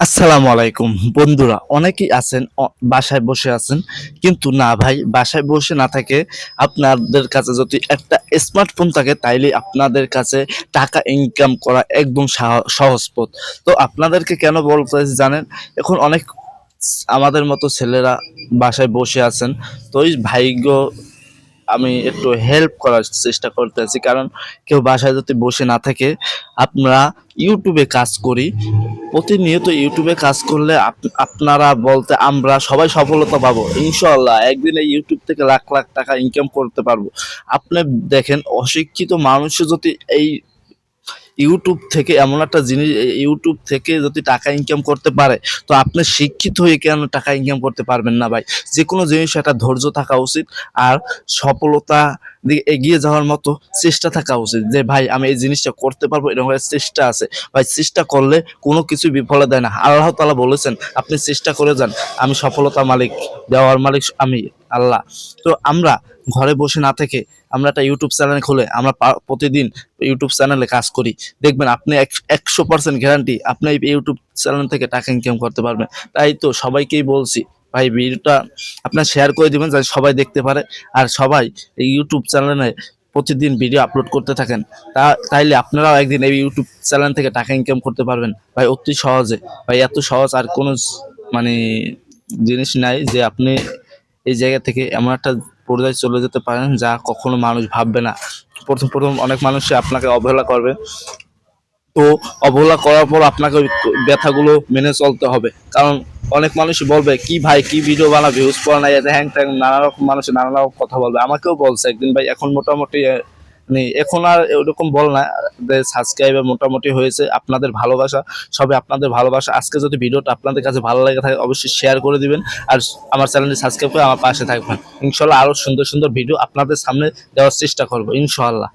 আসসালামু আলাইকুম বন্ধুরা, অনেকেই আছেন বাসায় বসে আছেন, কিন্তু না ভাই, বাসায় বসে না থেকে আপনাদের কাছে যদি একটা স্মার্টফোন থাকে তাইলে আপনাদের কাছে টাকা ইনকাম করা একদম সহজ পথ। তো আপনাদেরকে কেন বলতেছি জানেন? এখন অনেক আমাদের মতো ছেলেরা বাসায় বসে আছেন। তো ওই ভাগ্য আমি একটু হেল্প করার চেষ্টা করতেছি, কারণ কেউ বাসায় যদি বসে না থাকে, আমরা ইউটিউবে কাজ করি। প্রতিনিয়ত ইউটিউবে কাজ করলে আপনারা বলতে আমরা সবাই সফলতা পাবো ইনশাল্লাহ। একদিন এই ইউটিউব থেকে লাখ লাখ টাকা ইনকাম করতে পারবো। আপনি দেখেন, অশিক্ষিত মানুষ যদি এই ইউটিউব থেকে এমন একটা জিনিস, ইউটিউব থেকে যদি টাকা ইনকাম করতে পারে, তো আপনি শিক্ষিত হয়ে কেন টাকা ইনকাম করতে পারবেন না ভাই? যে কোনো জিনিস একটা ধৈর্য থাকা উচিত, আর সফলতা দিকে এগিয়ে যাওয়ার মতো চেষ্টা থাকা উচিত, যে ভাই আমি এই জিনিসটা করতে পারবো, এরকম একটা চেষ্টা আছে। ভাই চেষ্টা করলে কোনো কিছু বিফলে দেয় না। আল্লাহ তাআলা বলেছেন, আপনি চেষ্টা করে যান, আমি সফলতা মালিক, দেওয়ার মালিক আমি আল্লাহ। তো আমরা ঘরে বসে না থেকে আমরা একটা ইউটিউব চ্যানেল খুলে আমরা প্রতিদিন ইউটিউব চ্যানেলে কাজ করি। দেখবেন আপনি 100% গ্যারান্টি আপনি এই ইউটিউব চ্যানেল থেকে টাকা ইনকাম করতে পারবেন। তাই তো সবাইকেই বলছি, ভাই ভিডিওটা আপনার শেয়ার করে দিবেন যাতে সবাই দেখতে পারে, আর সবাই এই ইউটিউব চ্যানেলে প্রতিদিন ভিডিও আপলোড করতে থাকেন। তাইলে আপনারাও একদিন এই ইউটিউব চ্যানেল থেকে টাকা ইনকাম করতে পারবেন ভাই, অতি সহজে। ভাই এত সহজ আর কোনো মানে জিনিস নাই যে আপনি এই জায়গা থেকে এমন একটা পর্যায়ে চলে যেতে পারেন যা কখনো মানুষ ভাববে না। প্রথম প্রথম অনেক মানুষই আপনাকে অবহেলা করবে, তো অবহেলা করার পর আপনাকে ওই ব্যথাগুলো মেনে চলতে হবে। কারণ অনেক মানুষই বলবে, কি ভাই কি ভিডিও বানা, ভিউজ পড়া নাই, এতে হ্যাং ট্যাং নানা রকম মানুষ নানা রকম কথা বলবে। আমাকেও বলছে একদিন, ভাই এখন মোটামুটি মানে এখন আর ওরকম বল না, সাবস্ক্রাইবার মোটামুটি হয়েছে। আপনাদের ভালোবাসা, সবে আপনাদের ভালোবাসা। আজকে যদি ভিডিওটা আপনাদের কাছে ভালো লাগে থাকে, অবশ্যই শেয়ার করে দিবেন, আর আমার চ্যানেলটি সাবস্ক্রাইব করে আমার পাশে থাকবেন। ইনশাল্লাহ আরও সুন্দর সুন্দর ভিডিও আপনাদের সামনে দেওয়ার চেষ্টা করবো ইনশাল্লাহ।